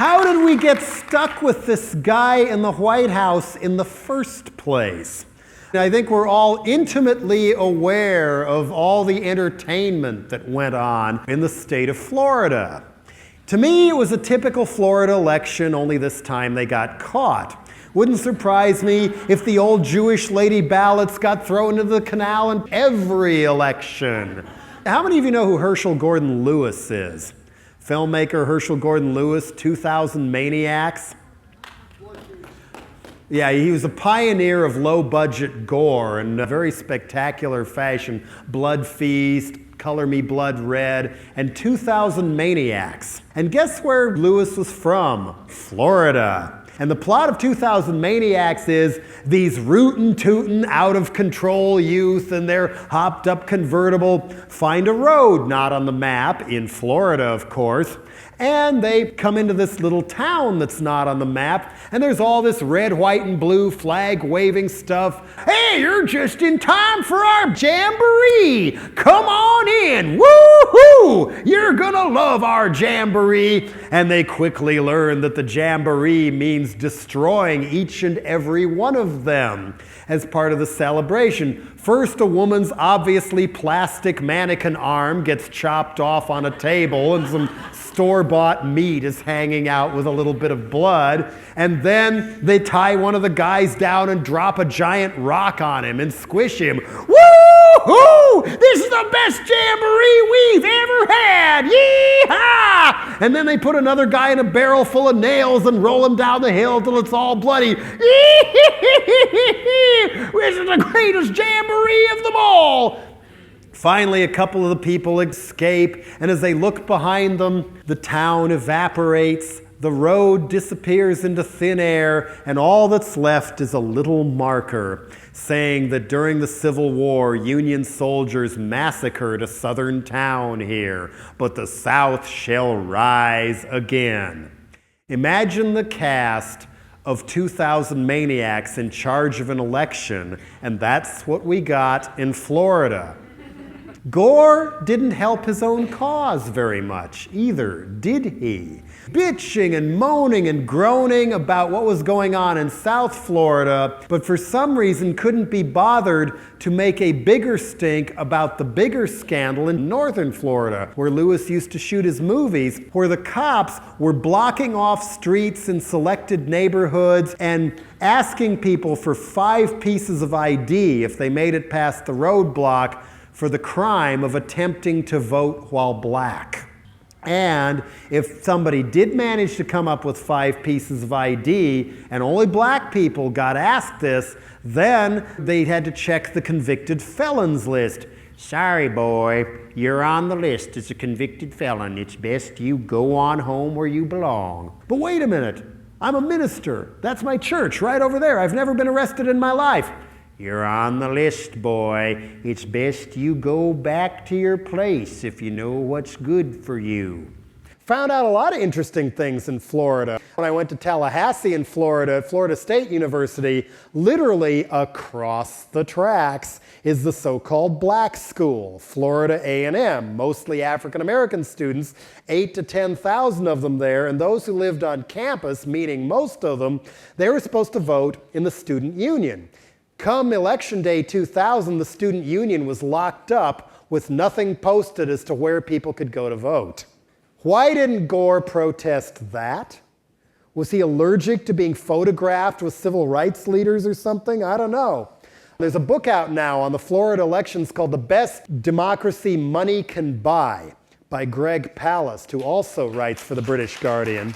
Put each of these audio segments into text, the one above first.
How did we get stuck with this guy in the White House in the first place? I think we're all intimately aware of all the entertainment that went on in the state of Florida. To me, it was a typical Florida election, only this time they got caught. Wouldn't surprise me if the old Jewish lady ballots got thrown into the canal in every election. How many of you know who Herschel Gordon Lewis is? Filmmaker Herschel Gordon Lewis, 2000 Maniacs. Yeah, he was a pioneer of low-budget gore in a very spectacular fashion. Blood Feast, Color Me Blood Red, and 2000 Maniacs. And guess where Lewis was from? Florida. And the plot of 2000 Maniacs is these rootin' tootin' out of control youth in their hopped up convertible find a road not on the map, in Florida of course, and they come into this little town that's not on the map, and there's all this red, white, and blue flag waving stuff. Hey, you're just in time for our jamboree! Come on in! Woo-hoo! You're gonna love our jamboree! And they quickly learn that the jamboree means destroying each and every one of them as part of the celebration. First, a woman's obviously plastic mannequin arm gets chopped off on a table and some store-bought meat is hanging out with a little bit of blood. And then they tie one of the guys down and drop a giant rock on him and squish him. Woo-hoo! This is the best jamboree we've ever had! Yee-haw! And then they put another guy in a barrel full of nails and roll him down the hill till it's all bloody. This is the greatest jamboree of them all! Finally, a couple of the people escape, and as they look behind them, the town evaporates, the road disappears into thin air, and all that's left is a little marker saying that during the Civil War, Union soldiers massacred a southern town here, but the South shall rise again. Imagine the cast of 2000 Maniacs in charge of an election, and that's what we got in Florida. Gore didn't help his own cause very much either, did he? Bitching and moaning and groaning about what was going on in South Florida, but for some reason couldn't be bothered to make a bigger stink about the bigger scandal in northern Florida, where Lewis used to shoot his movies, where the cops were blocking off streets in selected neighborhoods and asking people for 5 pieces of ID if they made it past the roadblock for the crime of attempting to vote while black. And if somebody did manage to come up with 5 pieces of ID, and only black people got asked this, then they had to check the convicted felons list. Sorry, boy, you're on the list as a convicted felon. It's best you go on home where you belong. But wait a minute, I'm a minister. That's my church right over there. I've never been arrested in my life. You're on the list, boy. It's best you go back to your place if you know what's good for you. Found out a lot of interesting things in Florida. When I went to Tallahassee in Florida, at Florida State University, literally across the tracks is the so-called black school, Florida A&M, mostly African-American students, 8,000 to 10,000 of them there, and those who lived on campus, meaning most of them, they were supposed to vote in the student union. Come election day 2000, the student union was locked up with nothing posted as to where people could go to vote. Why didn't Gore protest that? Was he allergic to being photographed with civil rights leaders or something? I don't know. There's a book out now on the Florida elections called The Best Democracy Money Can Buy by Greg Palast, who also writes for the British Guardian.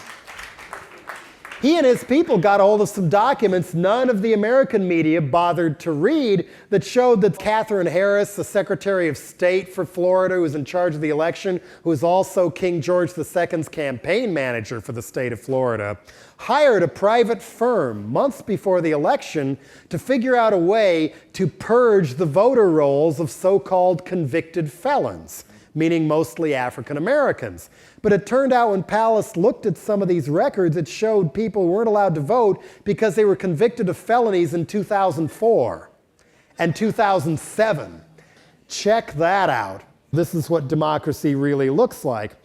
He and his people got hold of some documents none of the American media bothered to read that showed that Katherine Harris, the Secretary of State for Florida, who was in charge of the election, who was also King George II's campaign manager for the state of Florida, hired a private firm months before the election to figure out a way to purge the voter rolls of so-called convicted felons, meaning mostly African Americans. But it turned out when Palast looked at some of these records, it showed people weren't allowed to vote because they were convicted of felonies in 2004 and 2007. Check that out. This is what democracy really looks like.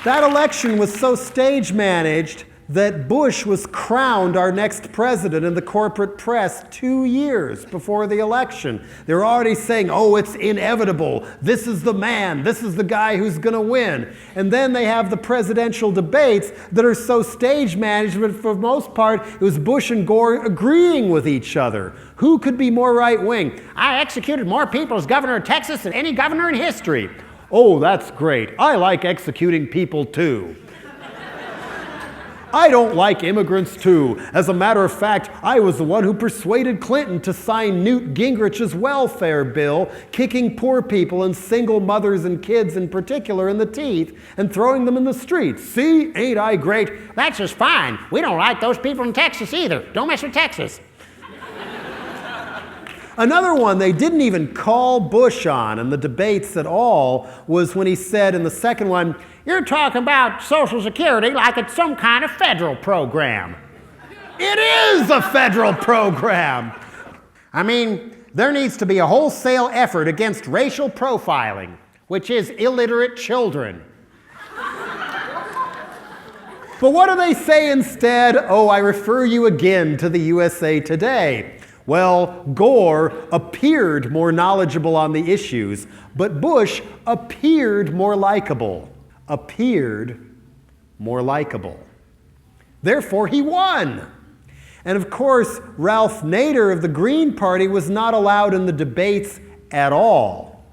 That election was so stage managed that Bush was crowned our next president in the corporate press 2 years before the election. They're already saying, oh, it's inevitable. This is the man. This is the guy who's going to win. And then they have the presidential debates that are so stage managed, but for the most part, it was Bush and Gore agreeing with each other. Who could be more right-wing? I executed more people as governor of Texas than any governor in history. Oh, that's great. I like executing people too. I don't like immigrants too. As a matter of fact, I was the one who persuaded Clinton to sign Newt Gingrich's welfare bill, kicking poor people and single mothers and kids in particular in the teeth and throwing them in the streets. See, ain't I great? That's just fine. We don't like those people in Texas either. Don't mess with Texas. Another one they didn't even call Bush on in the debates at all was when he said in the second one, you're talking about Social Security like it's some kind of federal program. It is a federal program. I mean, there needs to be a wholesale effort against racial profiling, which is illiterate children. But what do they say instead? Oh, I refer you again to the USA Today. Well, Gore appeared more knowledgeable on the issues, but Bush appeared more likable. Appeared more likable. Therefore, he won. And of course, Ralph Nader of the Green Party was not allowed in the debates at all.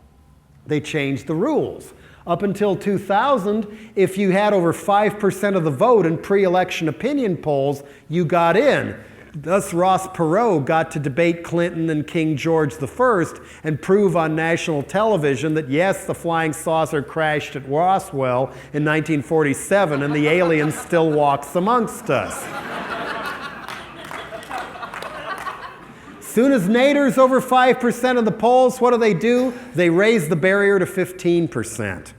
They changed the rules. Up until 2000, if you had over 5% of the vote in pre-election opinion polls, you got in. Thus, Ross Perot got to debate Clinton and King George I and prove on national television that, yes, the flying saucer crashed at Roswell in 1947 and the alien still walks amongst us. Soon as Nader's over 5% of the polls, what do? They raise the barrier to 15%.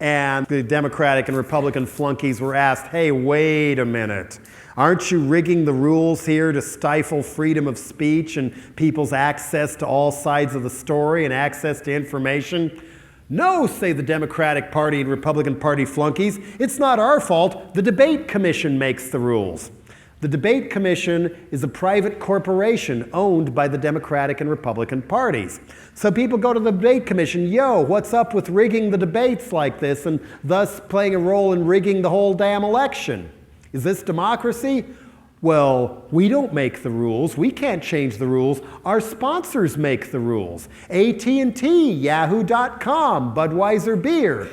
And the Democratic and Republican flunkies were asked, hey, wait a minute. Aren't you rigging the rules here to stifle freedom of speech and people's access to all sides of the story and access to information? No, say the Democratic Party and Republican Party flunkies. It's not our fault. The Debate Commission makes the rules. The Debate Commission is a private corporation owned by the Democratic and Republican parties. So people go to the Debate Commission, yo, what's up with rigging the debates like this and thus playing a role in rigging the whole damn election? Is this democracy? Well, we don't make the rules. We can't change the rules. Our sponsors make the rules. AT&T, Yahoo.com, Budweiser Beer.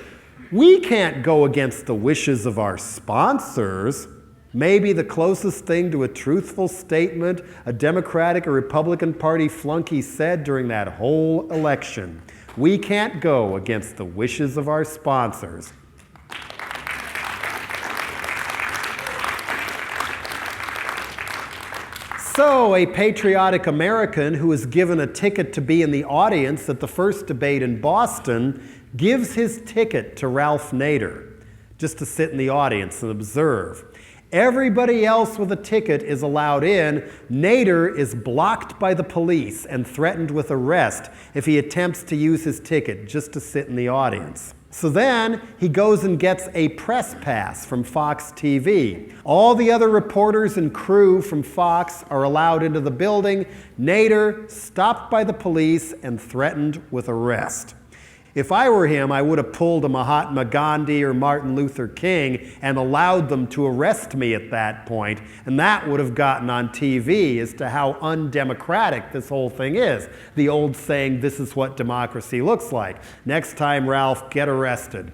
We can't go against the wishes of our sponsors. Maybe the closest thing to a truthful statement a Democratic or Republican Party flunky said during that whole election. We can't go against the wishes of our sponsors. So, a patriotic American who was given a ticket to be in the audience at the first debate in Boston gives his ticket to Ralph Nader just to sit in the audience and observe. Everybody else with a ticket is allowed in. Nader is blocked by the police and threatened with arrest if he attempts to use his ticket just to sit in the audience. So then he goes and gets a press pass from Fox TV. All the other reporters and crew from Fox are allowed into the building. Nader stopped by the police and threatened with arrest. If I were him, I would have pulled a Mahatma Gandhi or Martin Luther King and allowed them to arrest me at that point, and that would have gotten on TV as to how undemocratic this whole thing is. The old saying, this is what democracy looks like. Next time, Ralph, get arrested.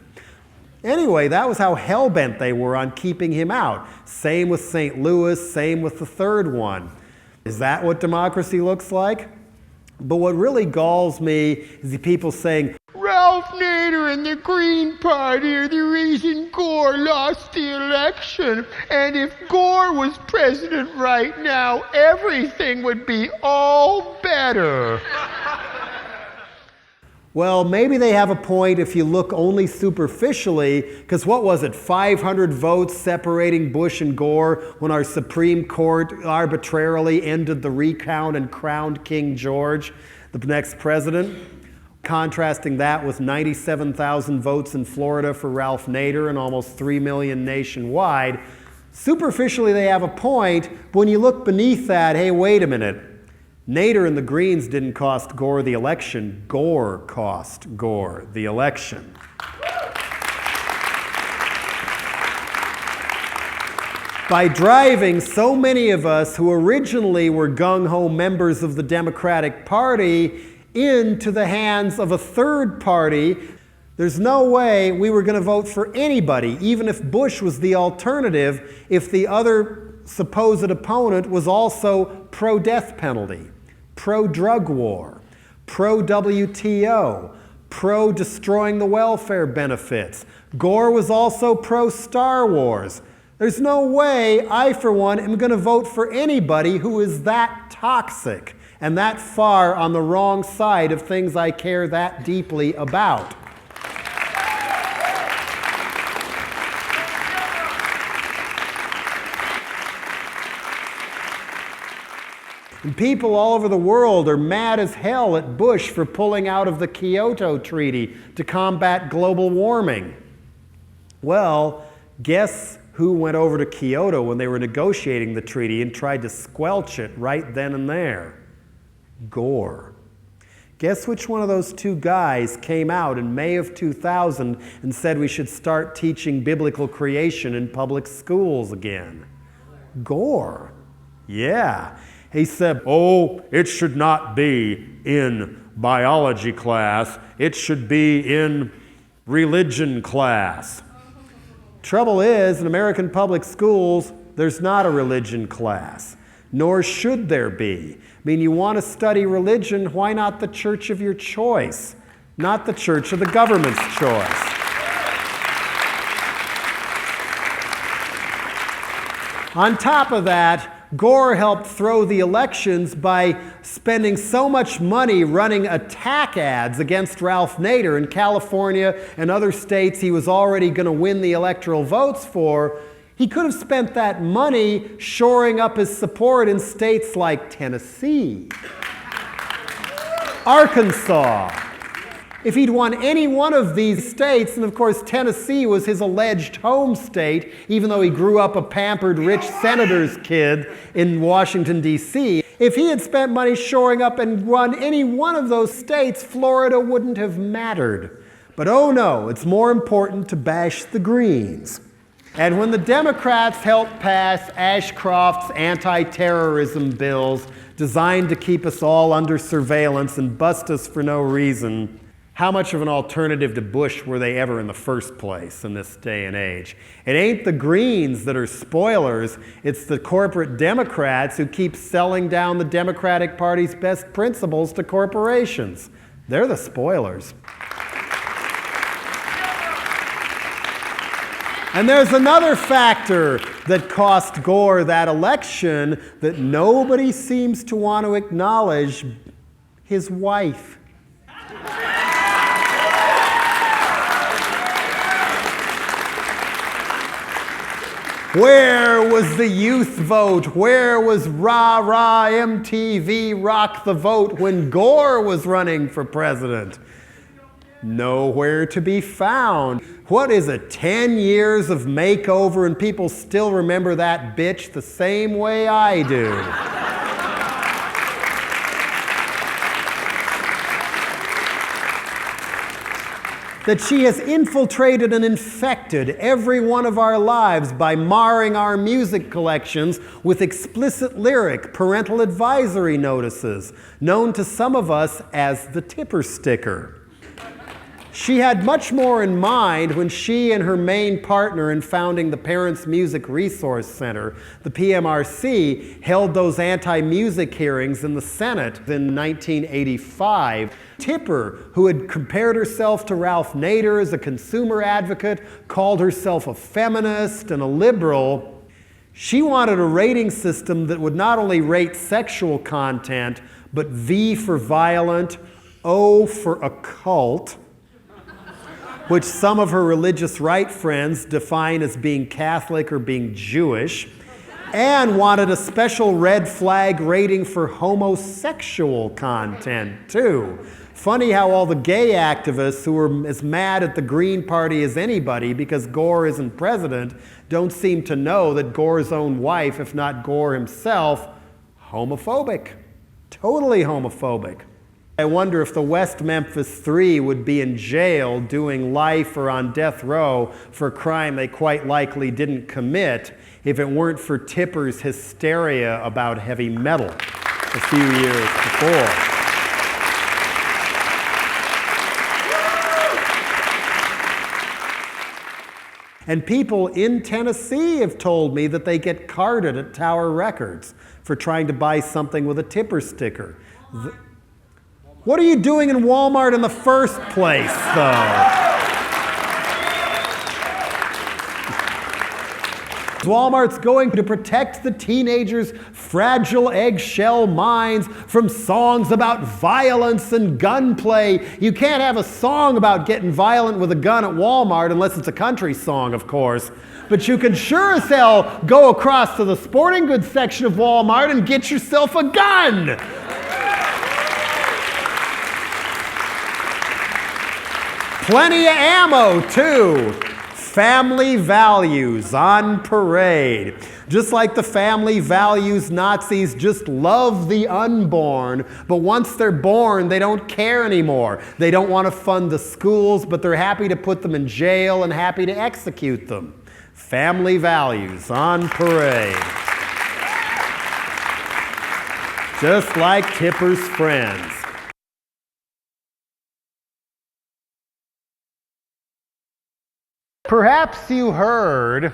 Anyway, that was how hell-bent they were on keeping him out. Same with St. Louis, same with the third one. Is that what democracy looks like? But what really galls me is the people saying, Ralph Nader and the Green Party are the reason Gore lost the election. And if Gore was president right now, everything would be all better. Well, maybe they have a point if you look only superficially, because what was it, 500 votes separating Bush and Gore when our Supreme Court arbitrarily ended the recount and crowned King George, the next president? Contrasting that with 97,000 votes in Florida for Ralph Nader and almost 3 million nationwide, superficially they have a point, but when you look beneath that, hey, wait a minute. Nader and the Greens didn't cost Gore the election. Gore cost Gore the election. By driving so many of us who originally were gung-ho members of the Democratic Party into the hands of a third party, there's no way we were going to vote for anybody, even if Bush was the alternative, if the other supposed opponent was also pro-death penalty, pro-drug war, pro-WTO, pro-destroying the welfare benefits. Gore was also pro-Star Wars. There's no way I, for one, am going to vote for anybody who is that toxic and that far on the wrong side of things I care that deeply about. And people all over the world are mad as hell at Bush for pulling out of the Kyoto Treaty to combat global warming. Well, guess who went over to Kyoto when they were negotiating the treaty and tried to squelch it right then and there? Gore. Guess which one of those two guys came out in May of 2000 and said we should start teaching biblical creation in public schools again? Gore. Yeah. He said, oh, it should not be in biology class. It should be in religion class. Trouble is, in American public schools, there's not a religion class, nor should there be. I mean, you want to study religion, why not the church of your choice, not the church of the government's choice? On top of that, Gore helped throw the elections by spending so much money running attack ads against Ralph Nader in California and other states he was already going to win the electoral votes for. He could have spent that money shoring up his support in states like Tennessee, Arkansas. If he'd won any one of these states, and of course Tennessee was his alleged home state, even though he grew up a pampered rich senator's kid in Washington, D.C., if he had spent money shoring up and won any one of those states, Florida wouldn't have mattered. But oh no, it's more important to bash the Greens. And when the Democrats helped pass Ashcroft's anti-terrorism bills designed to keep us all under surveillance and bust us for no reason, how much of an alternative to Bush were they ever in the first place in this day and age? It ain't the Greens that are spoilers, it's the corporate Democrats who keep selling down the Democratic Party's best principles to corporations. They're the spoilers. And there's another factor that cost Gore that election that nobody seems to want to acknowledge: his wife. Where was the youth vote? Where was Rah Rah MTV Rock the Vote when Gore was running for president? Nowhere to be found. What is it, 10 years of makeover and people still remember that bitch the same way I do? That she has infiltrated and infected every one of our lives by marring our music collections with explicit lyric parental advisory notices, known to some of us as the tipper sticker. She had much more in mind when she and her main partner in founding the Parents Music Resource Center, the PMRC, held those anti-music hearings in the Senate in 1985. Tipper, who had compared herself to Ralph Nader as a consumer advocate, called herself a feminist and a liberal. She wanted a rating system that would not only rate sexual content, but V for violent, O for occult, which some of her religious right friends define as being Catholic or being Jewish, and wanted a special red flag rating for homosexual content, too. Funny how all the gay activists who are as mad at the Green Party as anybody because Gore isn't president don't seem to know that Gore's own wife, if not Gore himself, homophobic. Totally homophobic. I wonder if the West Memphis Three would be in jail doing life or on death row for a crime they quite likely didn't commit if it weren't for Tipper's hysteria about heavy metal a few years before. And people in Tennessee have told me that they get carded at Tower Records for trying to buy something with a Tipper sticker. What are you doing in Walmart in the first place, though? Walmart's going to protect the teenagers' fragile eggshell minds from songs about violence and gunplay. You can't have a song about getting violent with a gun at Walmart unless it's a country song, of course. But you can sure as hell go across to the sporting goods section of Walmart and get yourself a gun. Plenty of ammo, too. Family values on parade. Just like the family values Nazis just love the unborn, but once they're born, they don't care anymore. They don't want to fund the schools, but they're happy to put them in jail and happy to execute them. Family values on parade. Just like Tipper's friends. Perhaps you heard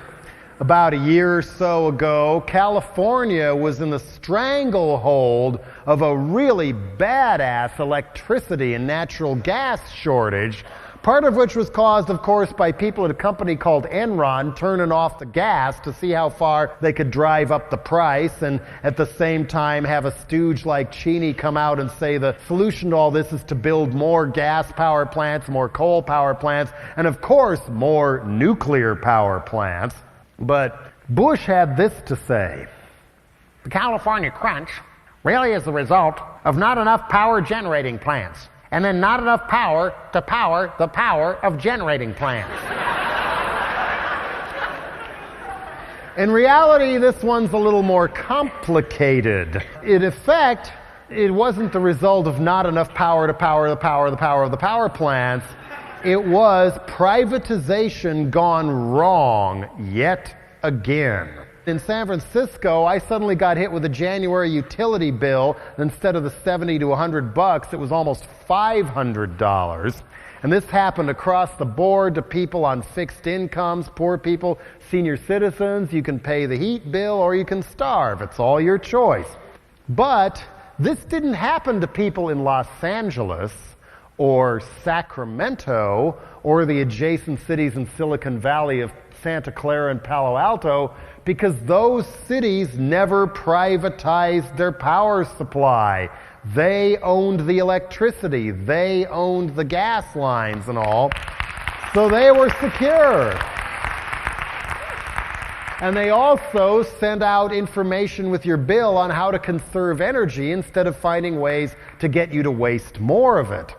about a year or so ago, California was in the stranglehold of a really badass electricity and natural gas shortage, part of which was caused, of course, by people at a company called Enron turning off the gas to see how far they could drive up the price, and at the same time have a stooge like Cheney come out and say the solution to all this is to build more gas power plants, more coal power plants, and of course more nuclear power plants. But Bush had this to say. The California crunch really is the result of not enough power generating plants, and then not enough power to power the power of generating plants. In reality, this one's a little more complicated. In effect, it wasn't the result of not enough power to power the power of the power plants. It was privatization gone wrong yet again. In San Francisco, I suddenly got hit with a January utility bill. Instead of the $70 to $100, it was almost $500. And this happened across the board to people on fixed incomes, poor people, senior citizens. You can pay the heat bill or you can starve. It's all your choice. But this didn't happen to people in Los Angeles or Sacramento or the adjacent cities in Silicon Valley of Santa Clara and Palo Alto, because those cities never privatized their power supply. They owned the electricity, they owned the gas lines and all, so they were secure. And they also sent out information with your bill on how to conserve energy instead of finding ways to get you to waste more of it.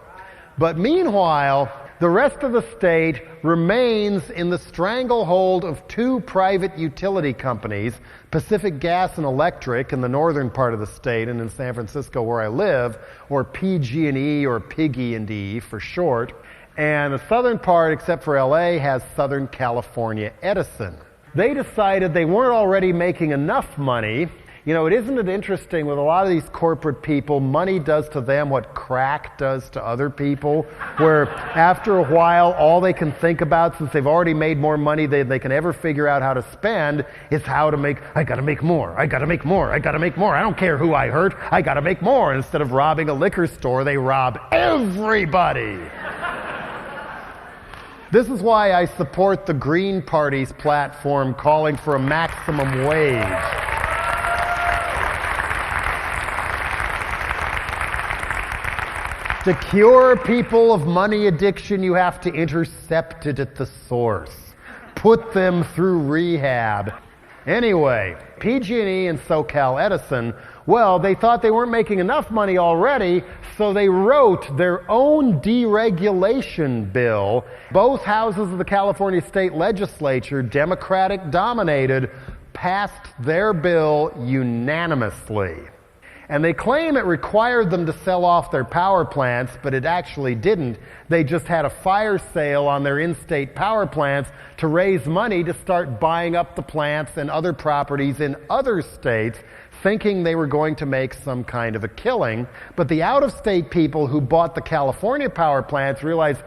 But meanwhile, the rest of the state remains in the stranglehold of two private utility companies, Pacific Gas and Electric in the northern part of the state and in San Francisco where I live, or PG&E or Piggy&E for short. And the southern part, except for LA, has Southern California Edison. They decided they weren't already making enough money. You know, isn't it interesting with a lot of these corporate people, money does to them what crack does to other people, where after a while, all they can think about, since they've already made more money than they can ever figure out how to spend, is how to make, I gotta make more, I gotta make more, I gotta make more. I don't care who I hurt, I gotta make more. And instead of robbing a liquor store, they rob everybody. This is why I support the Green Party's platform calling for a maximum wage. To cure people of money addiction, you have to intercept it at the source. Put them through rehab. Anyway, PG&E and SoCal Edison, well, they thought they weren't making enough money already, so they wrote their own deregulation bill. Both houses of the California state legislature, Democratic dominated, passed their bill unanimously. And they claim it required them to sell off their power plants, but it actually didn't. They just had a fire sale on their in-state power plants to raise money to start buying up the plants and other properties in other states, thinking they were going to make some kind of a killing. But the out-of-state people who bought the California power plants realized,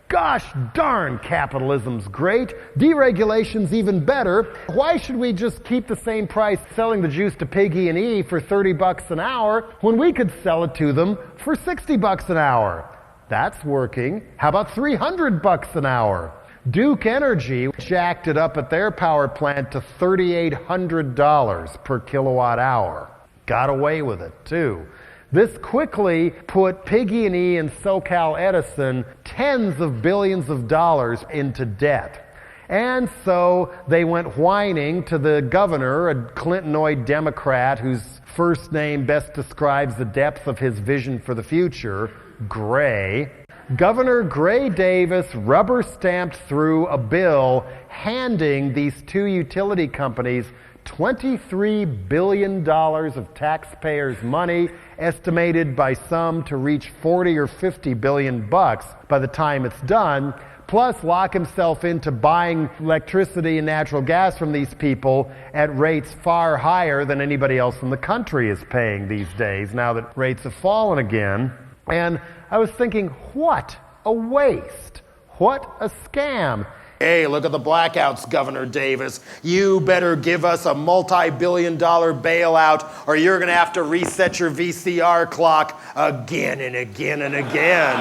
gosh darn, capitalism's great. Deregulation's even better. Why should we just keep the same price selling the juice to Piggy&E for $30 an hour when we could sell it to them for $60 an hour? That's working. How about $300 an hour? Duke Energy jacked it up at their power plant to $3,800 per kilowatt hour. Got away with it, too. This quickly put Piggy&E and SoCal Edison tens of billions of dollars into debt. And so they went whining to the governor, a Clintonoid Democrat whose first name best describes the depth of his vision for the future, Gray. Governor Gray Davis rubber-stamped through a bill handing these two utility companies $23 billion of taxpayers' money, estimated by some to reach 40 or 50 billion bucks by the time it's done, plus lock himself into buying electricity and natural gas from these people at rates far higher than anybody else in the country is paying these days, now that rates have fallen again. And I was thinking, what a waste. What a scam. Hey, look at the blackouts, Governor Davis. You better give us a multi-billion-dollar bailout or you're going to have to reset your VCR clock again and again and again.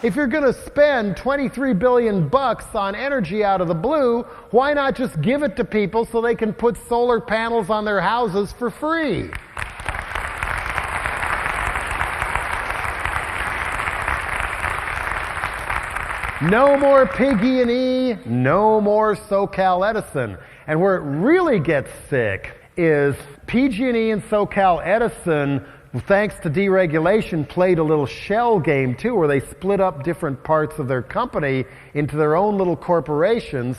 If you're going to spend $23 billion on energy out of the blue, why not just give it to people so they can put solar panels on their houses for free? No more Piggy&E, no more SoCal Edison. And where it really gets sick is PG&E and SoCal Edison, thanks to deregulation, played a little shell game too, where they split up different parts of their company into their own little corporations,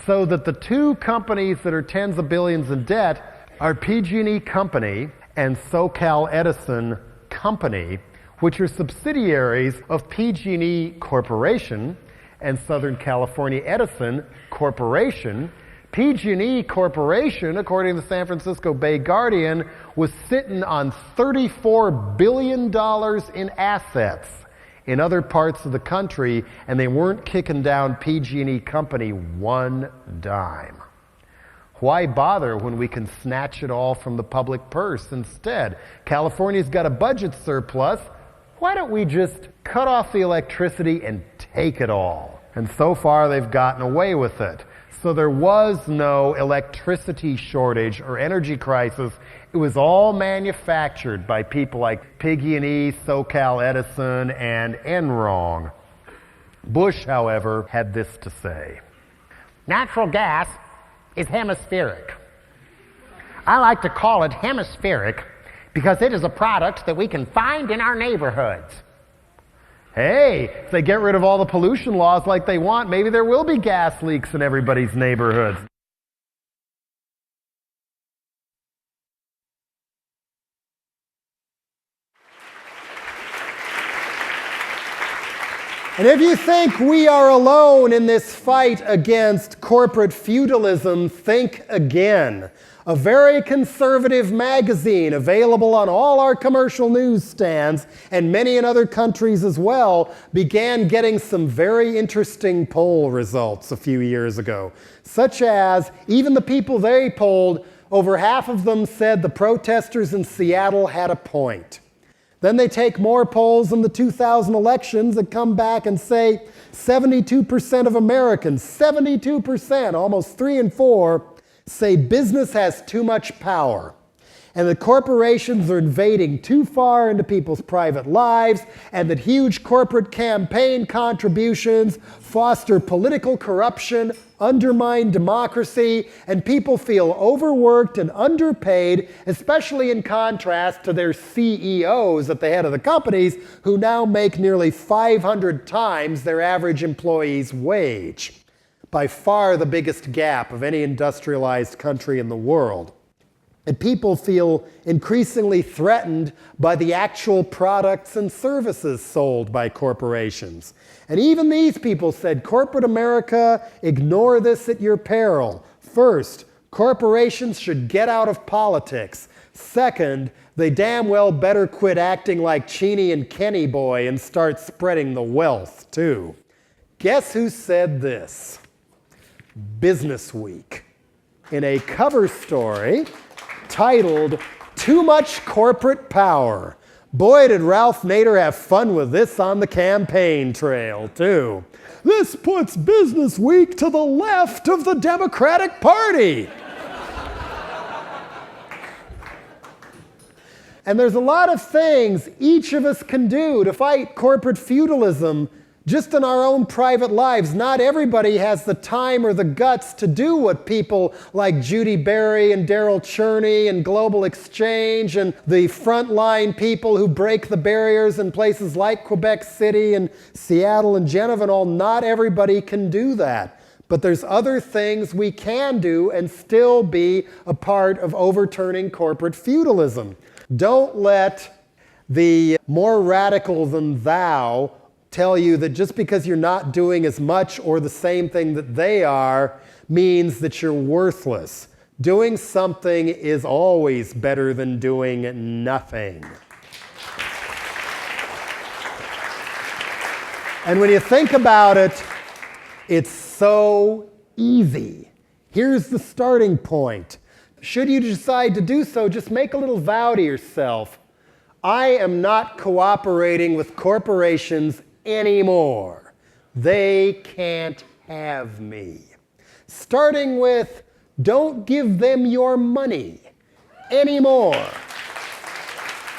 so that the two companies that are tens of billions in debt are PG&E Company and SoCal Edison Company, which are subsidiaries of PG&E Corporation and Southern California Edison Corporation. PG&E Corporation, according to the San Francisco Bay Guardian, was sitting on $34 billion in assets in other parts of the country, and they weren't kicking down PG&E Company one dime. Why bother when we can snatch it all from the public purse instead? California's got a budget surplus. Why don't we just cut off the electricity and take it all? And so far they've gotten away with it. So there was no electricity shortage or energy crisis. It was all manufactured by people like Piggy&E, SoCal Edison, and Enron. Bush, however, had this to say. Natural gas is hemispheric. I like to call it hemispheric because it is a product that we can find in our neighborhoods. Hey, if they get rid of all the pollution laws like they want, maybe there will be gas leaks in everybody's neighborhoods. And if you think we are alone in this fight against corporate feudalism, think again. A very conservative magazine available on all our commercial newsstands and many in other countries as well began getting some very interesting poll results a few years ago, such as even the people they polled, over half of them said the protesters in Seattle had a point. Then they take more polls in the 2000 elections that come back and say 72% of Americans, 72%, almost 3 in 4, say business has too much power. and that corporations are invading too far into people's private lives, and that huge corporate campaign contributions foster political corruption, undermine democracy, and people feel overworked and underpaid, especially in contrast to their CEOs at the head of the companies, who now make nearly 500 times their average employee's wage. By far the biggest gap of any industrialized country in the world. And people feel increasingly threatened by the actual products and services sold by corporations. And even these people said, corporate America, ignore this at your peril. First, corporations should get out of politics. Second, they damn well better quit acting like Cheney and Kenny Boy and start spreading the wealth, too. Guess who said this? Business Week, in a cover story titled, "Too Much Corporate Power." Boy, did Ralph Nader have fun with this on the campaign trail, too. This puts Business Week to the left of the Democratic Party. And there's a lot of things each of us can do to fight corporate feudalism just in our own private lives. Not everybody has the time or the guts to do what people like Judy Berry and Daryl Cherney and Global Exchange and the frontline people who break the barriers in places like Quebec City and Seattle and Geneva and all. Not everybody can do that. But there's other things we can do and still be a part of overturning corporate feudalism. Don't let the more radical than thou tell you that just because you're not doing as much or the same thing that they are means that you're worthless. Doing something is always better than doing nothing. And when you think about it, it's so easy. Here's the starting point. Should you decide to do so, just make a little vow to yourself. I am not cooperating with corporations anymore. They can't have me. Starting with, don't give them your money anymore.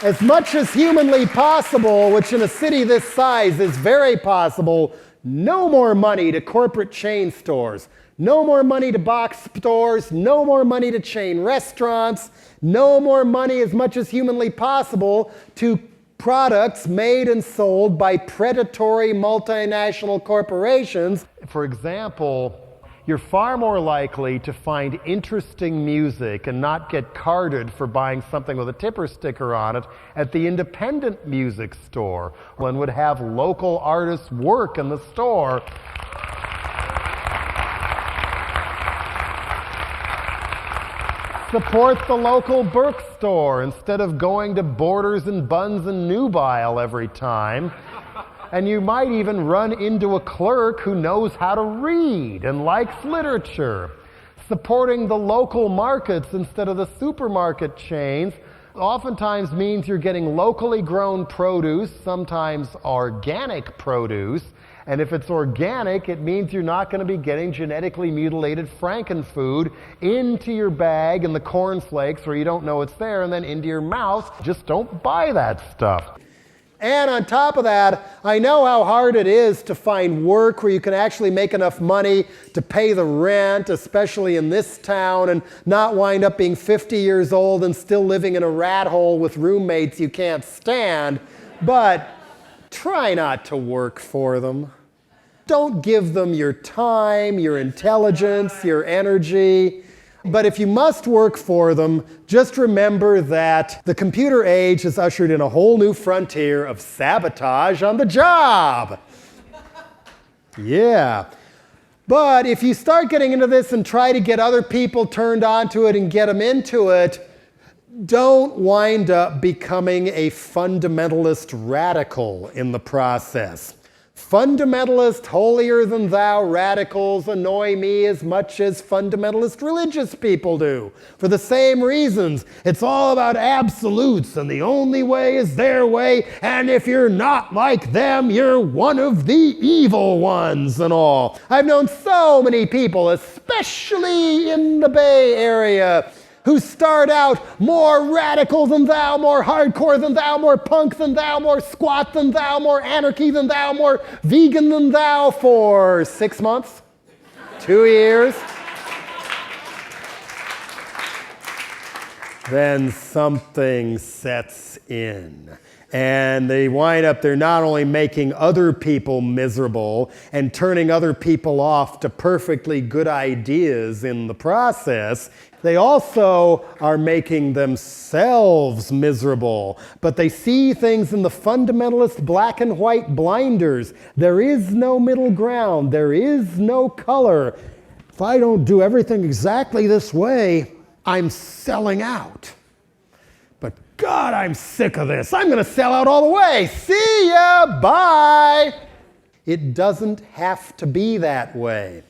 As much as humanly possible, which in a city this size is very possible, no more money to corporate chain stores. No more money to box stores, no more money to chain restaurants, no more money as much as humanly possible to products made and sold by predatory multinational corporations. For example, you're far more likely to find interesting music and not get carded for buying something with a tipper sticker on it at the independent music store. One would have local artists work in the store. Support the local bookstore instead of going to Borders and Buns and Nubile every time. And you might even run into a clerk who knows how to read and likes literature. Supporting the local markets instead of the supermarket chains oftentimes means you're getting locally grown produce, sometimes organic produce. And if it's organic, it means you're not going to be getting genetically mutilated frankenfood into your bag and the cornflakes where you don't know it's there and then into your mouth. Just don't buy that stuff. And on top of that, I know how hard it is to find work where you can actually make enough money to pay the rent, especially in this town, and not wind up being 50 years old and still living in a rat hole with roommates you can't stand. But try not to work for them. Don't give them your time, your intelligence, your energy. But if you must work for them, just remember that the computer age has ushered in a whole new frontier of sabotage on the job. Yeah. But if you start getting into this and try to get other people turned on to it and get them into it, don't wind up becoming a fundamentalist radical in the process. Fundamentalist, holier-than-thou radicals annoy me as much as fundamentalist religious people do. For the same reasons. It's all about absolutes, and the only way is their way, and if you're not like them, you're one of the evil ones and all. I've known so many people, especially in the Bay Area, who start out more radical than thou, more hardcore than thou, more punk than thou, more squat than thou, more anarchy than thou, more vegan than thou for 6 months, 2 years. Then something sets in. And they wind up, they're not only making other people miserable and turning other people off to perfectly good ideas in the process, they also are making themselves miserable. But they see things in the fundamentalist black and white blinders. There is no middle ground. There is no color. If I don't do everything exactly this way, I'm selling out. But God, I'm sick of this. I'm going to sell out all the way. See ya. Bye. It doesn't have to be that way.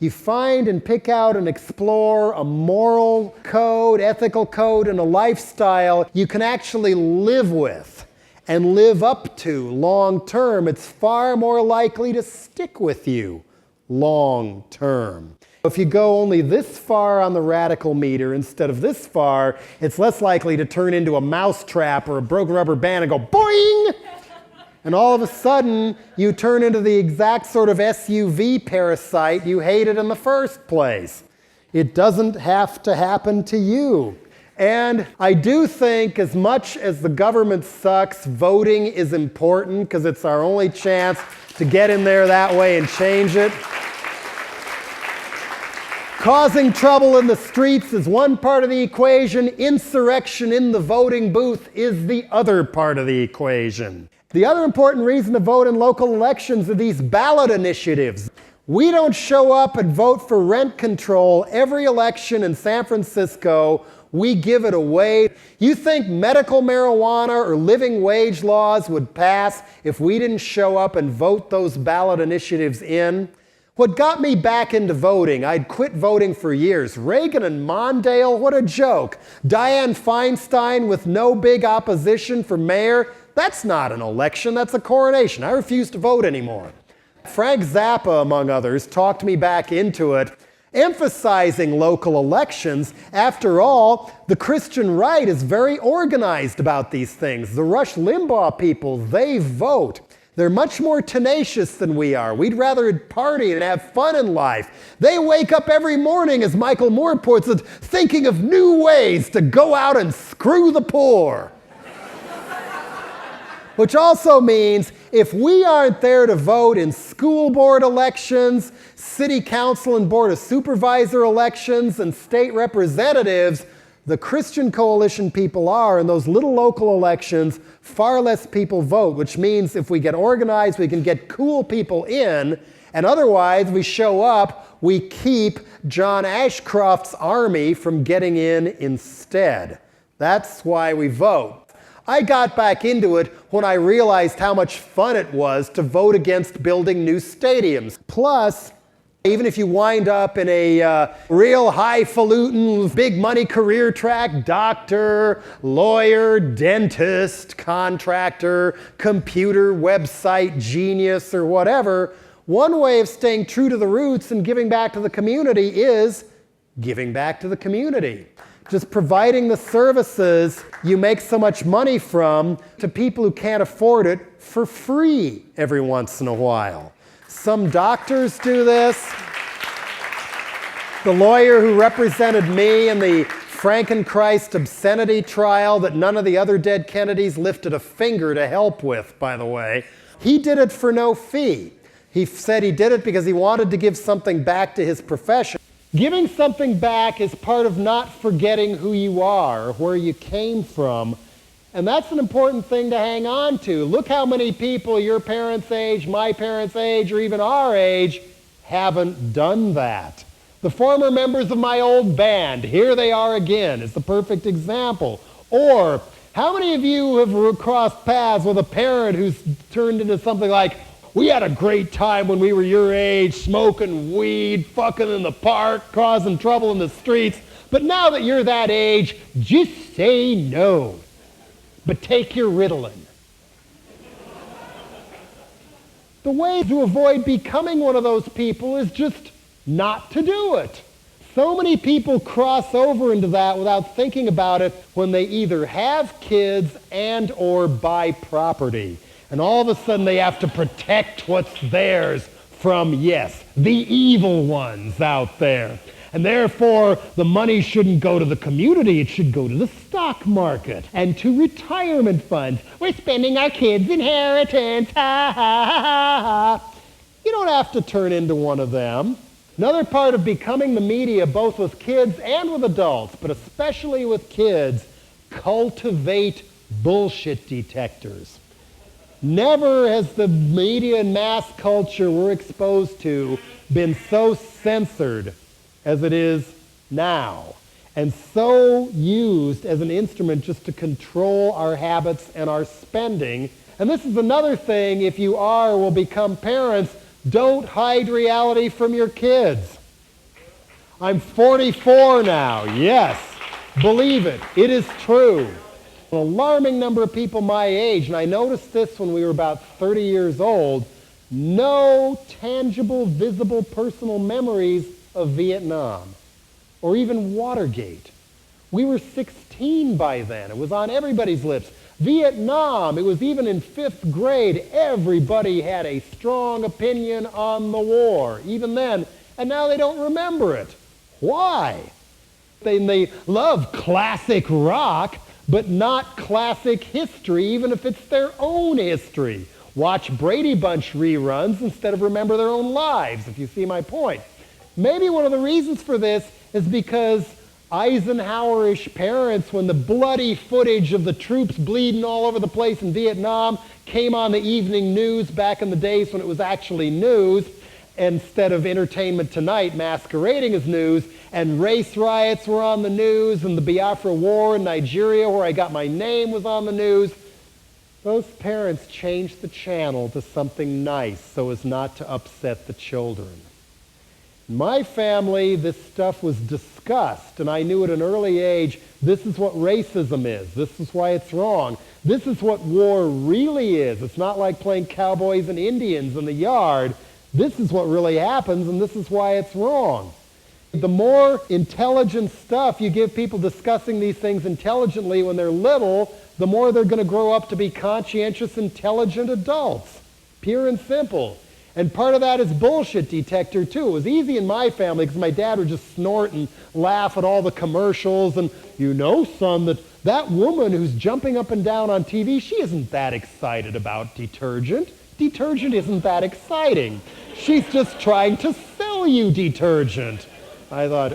You find and pick out and explore a moral code, ethical code, and a lifestyle you can actually live with and live up to long term. It's far more likely to stick with you long term. If you go only this far on the radical meter instead of this far, it's less likely to turn into a mousetrap or a broken rubber band and go boing! And all of a sudden, you turn into the exact sort of SUV parasite you hated in the first place. It doesn't have to happen to you. And I do think as much as the government sucks, voting is important because it's our only chance to get in there that way and change it. Causing trouble in the streets is one part of the equation. Insurrection in the voting booth is the other part of the equation. The other important reason to vote in local elections are these ballot initiatives. We don't show up and vote for rent control every election in San Francisco. We give it away. You think medical marijuana or living wage laws would pass if we didn't show up and vote those ballot initiatives in? What got me back into voting, I'd quit voting for years. Reagan and Mondale, what a joke. Dianne Feinstein with no big opposition for mayor, that's not an election, that's a coronation. I refuse to vote anymore. Frank Zappa, among others, talked me back into it, emphasizing local elections. After all, the Christian right is very organized about these things. The Rush Limbaugh people, they vote. They're much more tenacious than we are. We'd rather party and have fun in life. They wake up every morning, as Michael Moore puts it, thinking of new ways to go out and screw the poor. Which also means if we aren't there to vote in school board elections, city council and board of supervisor elections, and state representatives, the Christian coalition people are. In those little local elections, far less people vote, which means if we get organized, we can get cool people in, and otherwise we show up, we keep John Ashcroft's army from getting in instead. That's why we vote. I got back into it when I realized how much fun it was to vote against building new stadiums. Plus, even if you wind up in a real highfalutin, big money career track, doctor, lawyer, dentist, contractor, computer, website genius, or whatever, one way of staying true to the roots and giving back to the community is giving back to the community. Just providing the services you make so much money from to people who can't afford it for free every once in a while. Some doctors do this. The lawyer who represented me in the Frankenchrist obscenity trial that none of the other dead Kennedys lifted a finger to help with, by the way, he did it for no fee. He said he did it because he wanted to give something back to his profession. Giving something back is part of not forgetting who you are, where you came from. And that's an important thing to hang on to. Look how many people your parents' age, my parents' age, or even our age haven't done that. The former members of my old band, Here They Are Again, is the perfect example. Or how many of you have crossed paths with a parent who's turned into something like, we had a great time when we were your age, smoking weed, fucking in the park, causing trouble in the streets, but now that you're that age, just say no. But take your Ritalin. The way to avoid becoming one of those people is just not to do it. So many people cross over into that without thinking about it when they either have kids and or buy property. And all of a sudden they have to protect what's theirs from, yes, the evil ones out there. And therefore, the money shouldn't go to the community, it should go to the stock market and to retirement funds. We're spending our kids' inheritance, ha, ha, ha, ha, ha. You don't have to turn into one of them. Another part of becoming the media, both with kids and with adults, but especially with kids, cultivate bullshit detectors. Never has the media and mass culture we're exposed to been so censored as it is now, and so used as an instrument just to control our habits and our spending. And this is another thing, if you are or will become parents, don't hide reality from your kids. I'm 44 now. Yes, believe it. It is true. An alarming number of people my age, and I noticed this when we were about 30 years old, no tangible, visible personal memories of Vietnam or even Watergate. We were 16 by then. It was on everybody's lips. Vietnam, it was even in 5th grade, everybody had a strong opinion on the war, even then, and now they don't remember it. Why? They love classic rock, but not classic history, even if it's their own history. Watch Brady Bunch reruns instead of remember their own lives, if you see my point. Maybe one of the reasons for this is because Eisenhower-ish parents, when the bloody footage of the troops bleeding all over the place in Vietnam came on the evening news back in the days when it was actually news, instead of Entertainment Tonight masquerading as news, and race riots were on the news, and the Biafra War in Nigeria, where I got my name, was on the news, those parents changed the channel to something nice so as not to upset the children. In my family, this stuff was discussed, and I knew at an early age, this is what racism is. This is why it's wrong. This is what war really is. It's not like playing cowboys and Indians in the yard. This is what really happens, and this is why it's wrong. The more intelligent stuff you give people discussing these things intelligently when they're little, the more they're going to grow up to be conscientious, intelligent adults. Pure and simple. And part of that is bullshit detector, too. It was easy in my family because my dad would just snort and laugh at all the commercials. And, you know, son, that woman who's jumping up and down on TV, she isn't that excited about detergent. Detergent isn't that exciting. She's just trying to sell you detergent. I thought,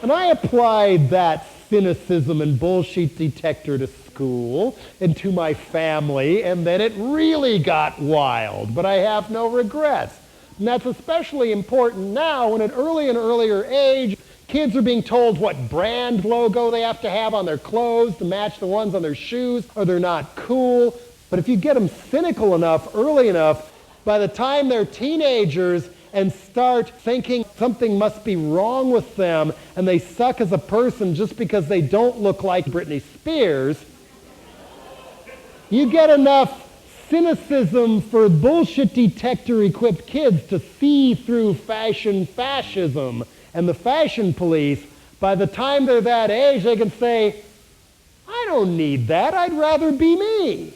And I applied that cynicism and bullshit detector to school and to my family, and then it really got wild, but I have no regrets. And that's especially important now when at early and earlier age, kids are being told what brand logo they have to have on their clothes to match the ones on their shoes, or they're not cool. But if you get them cynical enough, early enough, by the time they're teenagers and start thinking something must be wrong with them and they suck as a person just because they don't look like Britney Spears, you get enough cynicism for bullshit detector-equipped kids to see through fascism and the fashion police. By the time they're that age, they can say, I don't need that, I'd rather be me.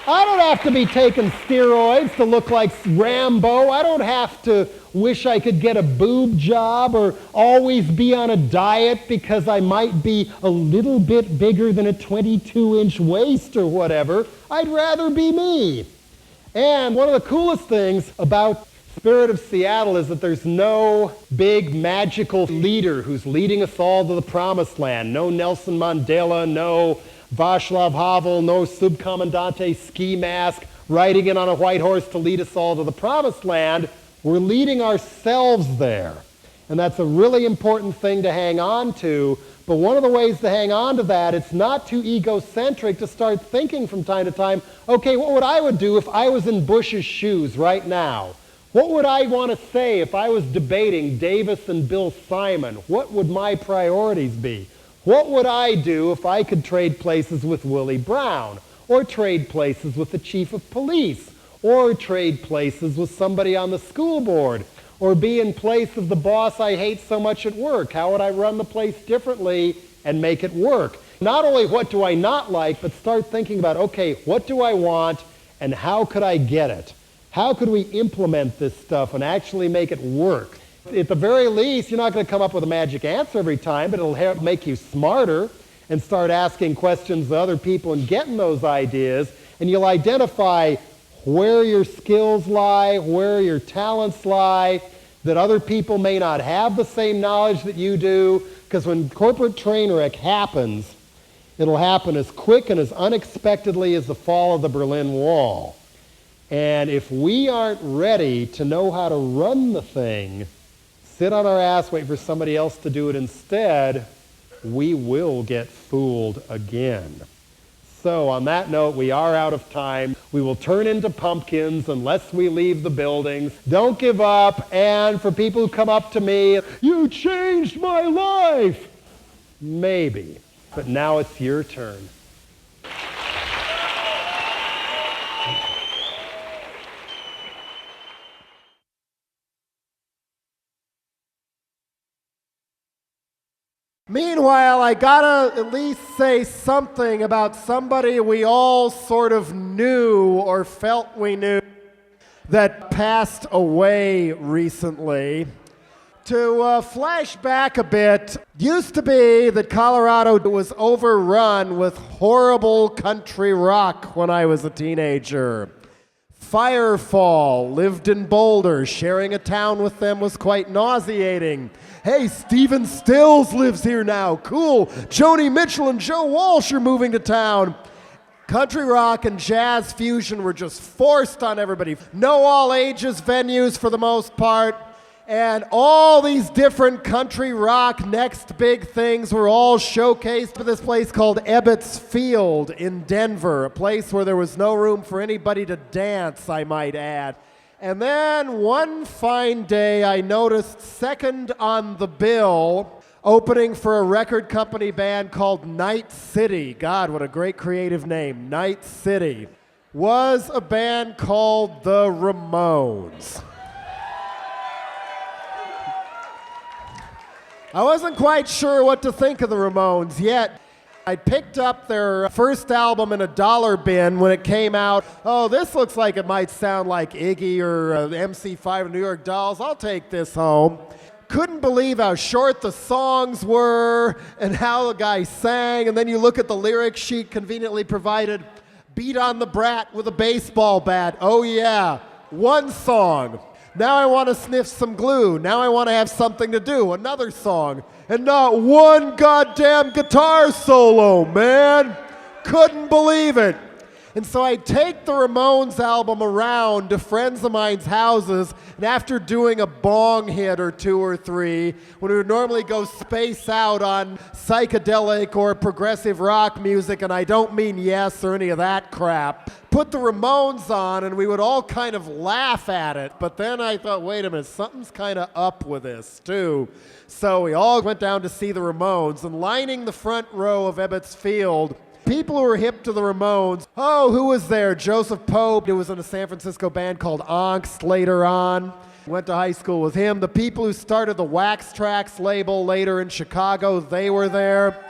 I don't have to be taking steroids to look like Rambo. I don't have to wish I could get a boob job or always be on a diet because I might be a little bit bigger than a 22-inch waist or whatever. I'd rather be me. And one of the coolest things about Spirit of Seattle is that there's no big magical leader who's leading us all to the promised land. No Nelson Mandela, no Václav Havel, no Subcomandante ski mask riding in on a white horse to lead us all to the promised land. We're leading ourselves there. And that's a really important thing to hang on to. But one of the ways to hang on to that, it's not too egocentric to start thinking from time to time, okay, what would I do if I was in Bush's shoes right now? What would I want to say if I was debating Davis and Bill Simon? What would my priorities be? What would I do if I could trade places with Willie Brown? or trade places with the chief of police, or trade places with somebody on the school board, or be in place of the boss I hate so much at work. How would I run the place differently and make it work? Not only what do I not like, but start thinking about, okay, what do I want and how could I get it? How could we implement this stuff and actually make it work? At the very least, you're not going to come up with a magic answer every time, but it'll make you smarter and start asking questions to other people and getting those ideas, and you'll identify where your skills lie, where your talents lie, that other people may not have the same knowledge that you do, because when corporate train wreck happens, it'll happen as quick and as unexpectedly as the fall of the Berlin Wall. And if we aren't ready to know how to run the thing, sit on our ass, wait for somebody else to do it instead, we will get fooled again. So on that note, we are out of time. We will turn into pumpkins unless we leave the buildings. Don't give up. And for people who come up to me, you changed my life. Maybe. But now it's your turn. Meanwhile, I gotta at least say something about somebody we all sort of knew or felt we knew that passed away recently. To flash back a bit, used to be that Colorado was overrun with horrible country rock when I was a teenager. Firefall lived in Boulder. Sharing a town with them was quite nauseating. Hey, Stephen Stills lives here now. Cool. Joni Mitchell and Joe Walsh are moving to town. Country rock and jazz fusion were just forced on everybody. No all ages venues for the most part. And all these different country rock next big things were all showcased at this place called Ebbets Field in Denver, a place where there was no room for anybody to dance, I might add. And then one fine day I noticed second on the bill, opening for a record company band called Night City. God, what a great creative name, Night City. Was a band called the Ramones. I wasn't quite sure what to think of the Ramones yet. I picked up their first album in a dollar bin when it came out. Oh, this looks like it might sound like Iggy or MC5 or New York Dolls. I'll take this home. Couldn't believe how short the songs were and how the guy sang. And then you look at the lyric sheet conveniently provided. Beat on the brat with a baseball bat. Oh yeah, one song. Now I want to sniff some glue. Now I want to have something to do. Another song. And not one goddamn guitar solo, man. Couldn't believe it. And so I'd take the Ramones album around to friends of mine's houses, and after doing a bong hit or two or three, when we would normally go space out on psychedelic or progressive rock music, and I don't mean Yes or any of that crap, put the Ramones on and we would all kind of laugh at it. But then I thought, wait a minute, something's kind of up with this too. So we all went down to see the Ramones, and lining the front row of Ebbets Field, people who were hip to the Ramones. Oh, who was there? Joseph Pope, who was in a San Francisco band called Angst later on. Went to high school with him. The people who started the Wax Trax label later in Chicago, they were there.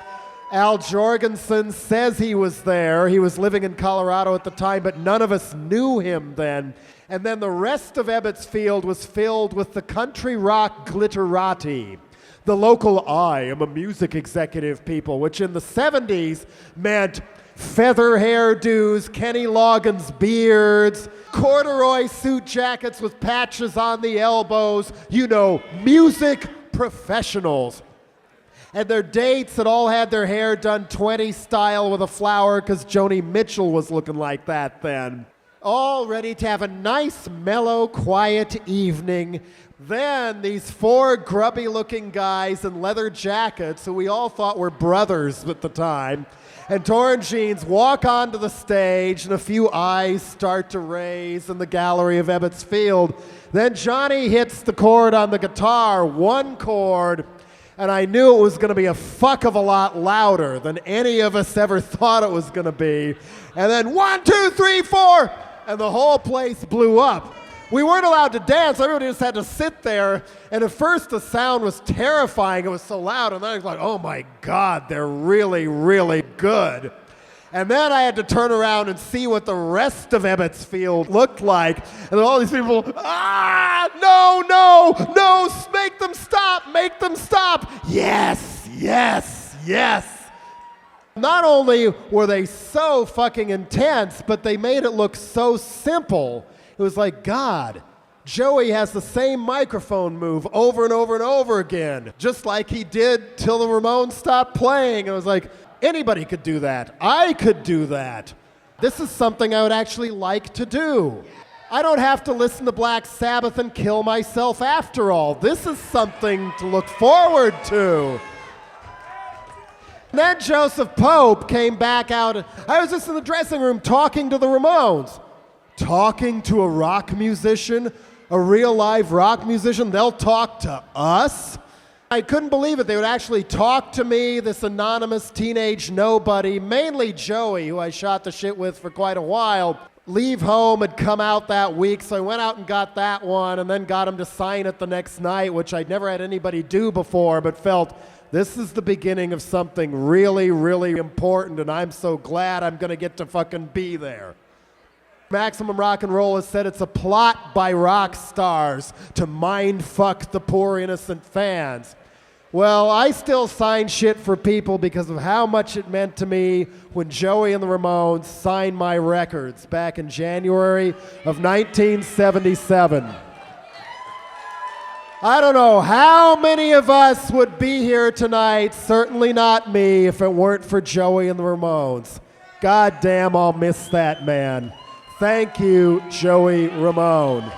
Al Jorgensen says he was there. He was living in Colorado at the time, but none of us knew him then. And then the rest of Ebbets Field was filled with the country rock glitterati. The local I am a music executive people, which in the 70s meant feather hairdos, Kenny Loggins beards, corduroy suit jackets with patches on the elbows, you know, music professionals. And their dates had all had their hair done 20 style with a flower because Joni Mitchell was looking like that then. All ready to have a nice, mellow, quiet evening. Then these four grubby-looking guys in leather jackets, who we all thought were brothers at the time, and torn jeans walk onto the stage, and a few eyes start to raise in the gallery of Ebbets Field. Then Johnny hits the chord on the guitar, one chord, And I knew it was going to be a fuck of a lot louder than any of us ever thought it was going to be. And then 1, 2, 3, 4, and the whole place blew up. We weren't allowed to dance. Everybody just had to sit there. And at first the sound was terrifying. It was so loud. And then I was like, oh my God, they're really, really good. And then I had to turn around and see what the rest of Ebbets Field looked like. And all these people, no, make them stop. Yes, yes, yes. Not only were they so fucking intense, but they made it look so simple. It was like, God, Joey has the same microphone move over and over and over again, just like he did till the Ramones stopped playing. And I was like, anybody could do that. I could do that. This is something I would actually like to do. I don't have to listen to Black Sabbath and kill myself after all. This is something to look forward to. And then Joseph Pope came back out. I was just in the dressing room talking to the Ramones. Talking to a rock musician, a real live rock musician. They'll talk to us. I couldn't believe it. They would actually talk to me, this anonymous teenage nobody, mainly Joey, who I shot the shit with for quite a while. Leave Home had come out that week, so I went out and got that one and then got him to sign it the next night, which I'd never had anybody do before, but felt this is the beginning of something really, really important, and I'm so glad I'm going to get to fucking be there. Maximum Rock and Roll has said it's a plot by rock stars to mind fuck the poor innocent fans. Well, I still sign shit for people because of how much it meant to me when Joey and the Ramones signed my records back in January of 1977. I don't know how many of us would be here tonight, certainly not me, if it weren't for Joey and the Ramones. God damn, I'll miss that man. Thank you, Joey Ramone.